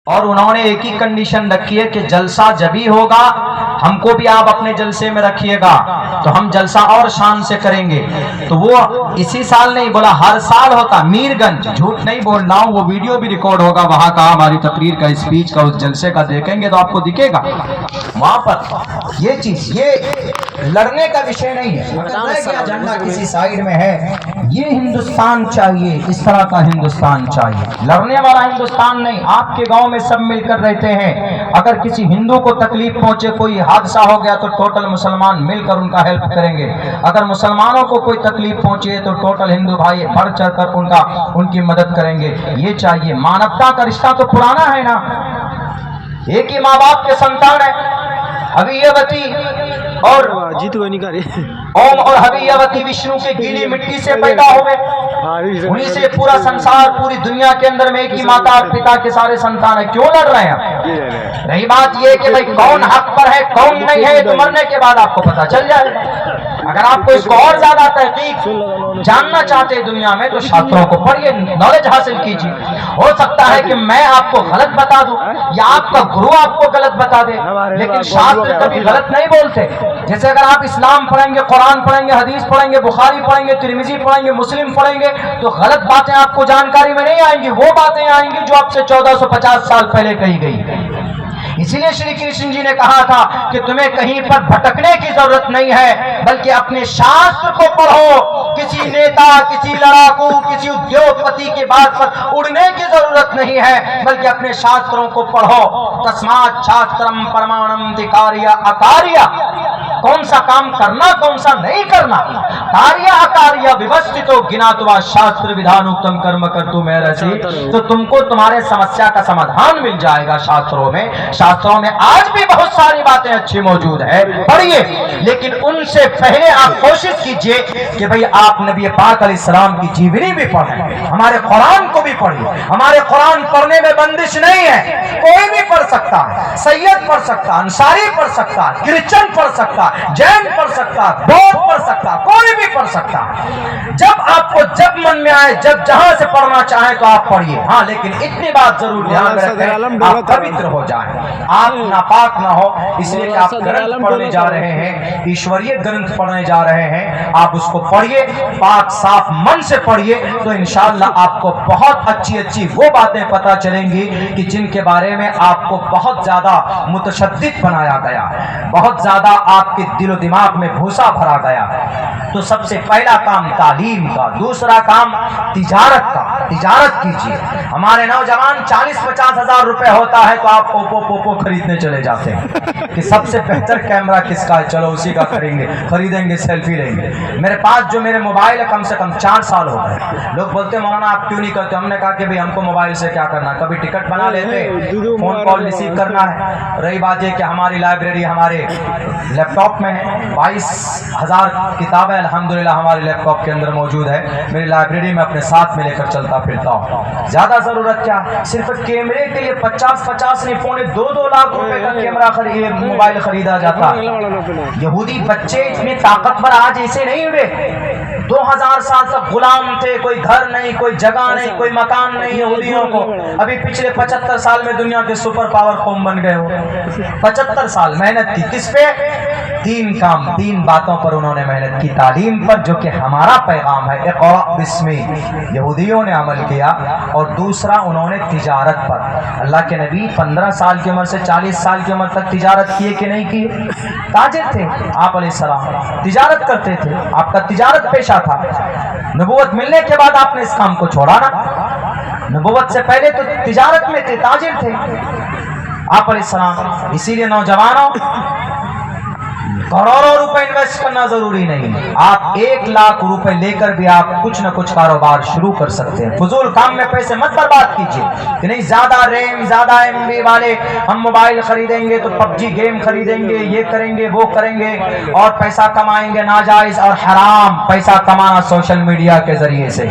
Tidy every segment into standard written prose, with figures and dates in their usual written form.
اور انہوں نے ایک ہی کنڈیشن رکھی ہے کہ جلسہ جبھی ہوگا، ہم کو بھی آپ اپنے جلسے میں رکھیے گا تو ہم جلسہ اور شان سے کریں گے۔ تو وہ اسی سال نہیں بولا، ہر سال ہوتا۔ میر گنج، جھوٹ نہیں بول رہا ہوں، وہ ویڈیو بھی ریکارڈ ہوگا وہاں کا، ہماری تقریر کا، اسپیچ کا، اس جلسے کا دیکھیں گے تو آپ کو دکھے گا وہاں پر یہ چیز۔ یہ لڑنے کا وشے نہیں ہے، اگر ایجنڈا کسی سائیڈ میں ہے، یہ ہندوستان چاہیے، اس طرح کا ہندوستان چاہیے، لڑنے والا ہندوستان نہیں۔ آپ کے گاؤں میں سب مل کر رہتے ہیں، اگر کسی ہندو کو تکلیف پہنچے، کوئی حادثہ ہو گیا تو ٹوٹل مسلمان مل کر ان کا ہیلپ کریں گے۔ اگر مسلمانوں کو کوئی تکلیف پہنچے تو ٹوٹل ہندو بھائی بڑھ چڑھ کر ان کی مدد کریں گے۔ یہ چاہیے۔ مانوتا کا رشتہ تو پرانا ہے نا، ایک ہی ماں باپ کے سنتان ہے، حویوتی اور اوم اور حویوتی وشنو کے گیلی مٹی سے پیدا ہوئے، انہی سے پورا سنسار، پوری دنیا کے اندر میں ایک ہی ماتا اور پتا کے سارے سنتان ہیں۔ کیوں لڑ رہے ہیں؟ رہی بات یہ کہ بھائی کون حق پر ہے کون نہیں ہے، تو مرنے کے بعد آپ کو پتا چل جائے گا۔ اگر آپ کو اس کو اور زیادہ تحقیق جاننا چاہتے ہیں دنیا میں تو شاستروں کو پڑھیے، نالج حاصل کیجیے۔ ہو سکتا ہے کہ میں آپ کو غلط بتا دوں یا آپ کا گرو آپ کو غلط بتا دے، لیکن شاستر کبھی غلط نہیں بولتے۔ جیسے اگر آپ اسلام پڑھیں گے، قرآن پڑھیں گے، حدیث پڑھیں گے، بخاری پڑھیں گے، ترمذی پڑھیں گے، مسلم پڑھیں گے، تو غلط باتیں آپ کو جانکاری میں نہیں آئیں گی، وہ باتیں آئیں گی جو آپ سے 1450 سال پہلے کہی گئی۔ اسی لیے شری کرشن جی نے کہا تھا کہ تمہیں کہیں پر بھٹکنے کی ضرورت نہیں ہے، بلکہ اپنے شاستر کو پڑھو۔ کسی نیتا، کسی لڑاکو، کسی ادیوگپتی کے بات پر اڑنے کی ضرورت نہیں ہے، بلکہ اپنے شاستروں کو پڑھو۔ تسمات شاسترم پرمانم دھکاریہ اکاریہ، کون سا کام کرنا کون سا نہیں کرنا، کاریہ اکاریہ ویوستھتو گناتوا شاستر ودھانوکتم کرم کرتو میرسی، تو تم کو تمہارے سمسیا کا سمادھان مل جائے گا شاستروں میں۔ شاستروں میں آج بھی بہت ساری باتیں اچھی موجود ہیں، پڑھیے، لیکن ان سے پہلے آپ کوشش کیجئے کہ بھئی آپ نبی پاک علیہ السلام کی جیونی بھی پڑھیں، ہمارے قرآن کو بھی پڑھیے۔ ہمارے قرآن پڑھنے میں بندش نہیں ہے، کوئی بھی پڑھ سکتا ہے، سید پڑھ سکتا، انصاری پڑھ سکتا، کرسچن پڑھ سکتا، جین پڑھ سکتا، بودھ پڑھ سکتا، کوئی بھی پڑھ سکتا۔ جب آپ کو جب من میں آئے، جب جہاں سے پڑھنا چاہیں تو آپ پڑھیے، ہاں لیکن اتنی بات ضرور دھیان میں رکھیں، آپ پوتر ہو جائیں، آپ ناپاک نہ ہو، اس لیے کہ آپ گرنتھ پڑھنے جا رہے ہیں، ایشوریہ گرنتھ پڑھنے جا رہے ہیں، آپ اس کو پڑھیے، پاک صاف من سے پڑھیے، تو انشاءاللہ آپ کو بہت اچھی اچھی وہ باتیں پتہ چلیں گی کہ جن کے بارے میں آپ کو بہت زیادہ متشدد بنایا گیا، بہت زیادہ آپ کے دل و دماغ میں بھوسا بھرا گیا۔ تو سب سے پہلا کام تعلیم کا، دوسرا کام تجارت کا، تجارت کیجیے۔ ہمارے نوجوان 40-50 ہزار روپے ہوتا ہے تو آپ پوپو خریدنے چلے جاتے ہیں کہ سب سے بہتر کیمرہ کس کا ہے، چلو اسی کا خریدیں گے، سیلفی لیں گے۔ میرے پاس جو میرے موبائل ہے کم سے کم 4 سال ہو گئے، لوگ بولتے مولانا آپ کیوں نہیں کرتے؟ ہم نے کہا کہ بھئی ہم کو موبائل سے کیا کرنا، کبھی ٹکٹ بنا لیتے، فون کال ریسیو کرنا ہے۔ رہی بات یہ کہ ہماری لائبریری ہمارے لیپ ٹاپ میں ہے، 22,000 کتابیں الحمدللہ ہمارے لیپ ٹاپ کے اندر موجود ہے، میری لائبریری میں اپنے ساتھ میں لے کر چلتا پھرتا ہوں۔ زیادہ ضرورت کیا، صرف کیمرے کے لیے 50 نہیں، 2.5 لاکھ روپے کا کیمرہ موبائل خریدا جاتا ہے۔ یہودی بچے اتنے طاقتور آج ایسے نہیں ہوئے، 2000 سال تک غلام تھے، کوئی گھر نہیں، کوئی جگہ نہیں، کوئی مکان نہیں یہودیوں کو، ابھی پچھلے 75 سال میں دنیا کے سپر پاور قوم بن گئے ہو۔ 75 سال محنت کی، کس پہ؟ 3 کام، 3 باتوں پر انہوں نے محنت کی۔ تعلیم پر، جو کہ ہمارا پیغام ہے، اقرأ باسمی، یہودیوں نے عمل کیا، اور دوسرا انہوں نے تجارت پر۔ اللہ کے نبی 15 سال کی عمر سے 40 سال کی عمر تک تجارت کیے کہ نہیں کیے؟ تاجر تھے آپ علیہ السلام، تجارت کرتے تھے، آپ کا تجارت پیشہ تھا۔ نبوت ملنے کے بعد آپ نے اس کام کو چھوڑا نا، نبوت سے پہلے تو تجارت میں تھے، تاجر تھے آپ علیہ السلام۔ اسی لیے نوجوانوں، کروڑوں روپے انویسٹ کرنا ضروری نہیں، آپ 1 لاکھ روپے لے کر بھی آپ کچھ نہ کچھ کاروبار شروع کر سکتے ہیں۔ فضول کام میں پیسے مت برباد کیجیے کہ نہیں زیادہ ریم، زیادہ MB والے ہم موبائل خریدیں گے تو PUBG گیم خریدیں گے، یہ کریں گے، وہ کریں گے، اور پیسہ کمائیں گے ناجائز اور حرام پیسہ کمانا سوشل میڈیا کے ذریعے سے۔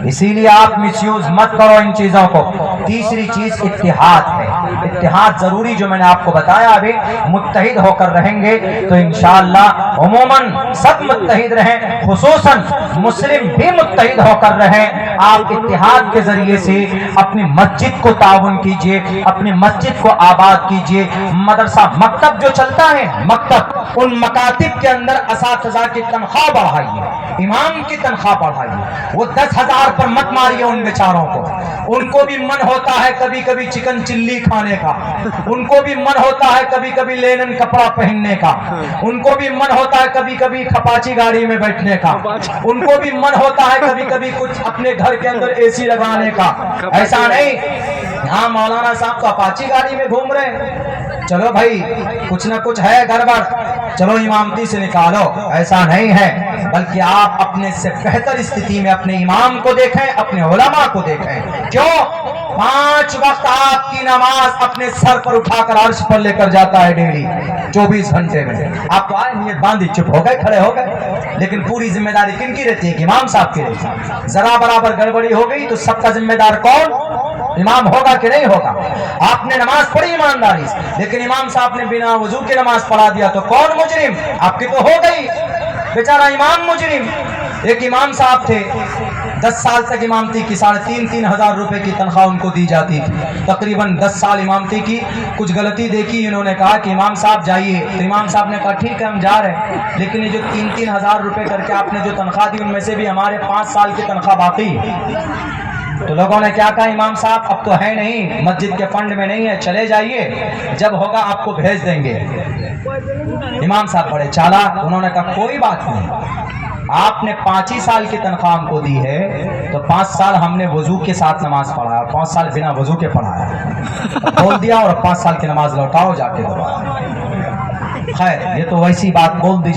اسی لیے آپ مس یوز مت کرو ان چیزوں کو. تیسری چیز اتحاد ہے. اتحاد ضروری جو میں نے آپ کو بتایا ابھی, متحد ہو کر رہیں گے تو انشاءاللہ عموماً سب متحد رہیں, خصوصاً مسلم بھی متحد ہو کر رہیں. آپ اتحاد کے ذریعے سے اپنی مسجد کو تعاون کیجئے, اپنی مسجد کو آباد کیجئے. مدرسہ مکتب جو چلتا ہے, مکتب, ان مکاتب کے اندر اساتذہ کی تنخواہ بڑھائیے, امام کی تنخواہ بڑھائیے. وہ 10,000 پر مت ماریے ان بیچاروں کو. ان کو بھی من ہوتا ہے کبھی کبھی چکن چلی کھانے کا, ان کو بھی من ہوتا ہے کبھی کبھی لینن کپڑا پہننے کا, ان کو بھی من ہوتا ہے کبھی کبھی کھپاچی گاڑی میں بیٹھنے کا, ان کو بھی من ہوتا ہے کبھی کبھی کچھ اپنے گھر کے اندر اے سی لگانے کا. ایسا نہیں ہاں مولانا صاحب تو اپاچی گاڑی میں گھوم رہے ہیں, چلو بھائی کچھ نہ کچھ ہے گڑبڑ, چلو امامتی سے نکالو. ایسا نہیں ہے, بلکہ آپ اپنے سے بہتر استھتی میں اپنے امام کو دیکھیں, اپنے علماء کو دیکھیں. کیوں؟ 5 وقت آپ کی نماز اپنے سر پر اٹھا کر عرش پر لے کر جاتا ہے ڈیلی 24 گھنٹے میں. آپ تو آئے نیت باندھی چپ ہو گئے, کھڑے ہو گئے, لیکن پوری ذمہ داری کن کی رہتی ہے؟ کہ امام صاحب کی رہتی ہے. ذرا برابر گڑبڑی ہو گئی تو سب کا ذمہ دار کون؟ امام ہوگا کہ نہیں ہوگا؟ آپ نے نماز پڑھی ایمانداری سے, لیکن امام صاحب نے بنا وضو کی نماز پڑھا دیا تو کون مجرم؟ آپ کی تو ہو گئی, بیچارہ امام مجرم. ایک امام صاحب تھے, 10 سال تک امامتی کی, 3,500 ہزار روپے کی تنخواہ ان کو دی جاتی تھی. تقریباً 10 سال امامتی کی, کچھ غلطی دیکھی, انہوں نے کہا کہ امام صاحب جائیے. تو امام صاحب نے کہا ٹھیک ہے ہم جا رہے ہیں, لیکن یہ جو 3,000 ہزار روپے کر کے آپ نے جو تنخواہ دی ان میں سے بھی ہمارے 5 سال کی تنخواہ باقی. تو لوگوں نے کیا کہا, امام صاحب اب تو ہے نہیں, مسجد کے فنڈ میں نہیں ہے, چلے جائیے, جب ہوگا آپ کو بھیج دیں گے. امام صاحب بڑے چالاک, انہوں نے کہا کوئی بات نہیں, آپ نے 5 ہی سال کی تنخواہ ہم کو دی ہے, تو 5 سال ہم نے وضو کے ساتھ نماز پڑھایا, 5 سال بنا وضو کے پڑھایا. بول دیا اور 5 سال کی نماز لوٹاؤ جا کے. خیر یہ تو ویسی بات بول دی جا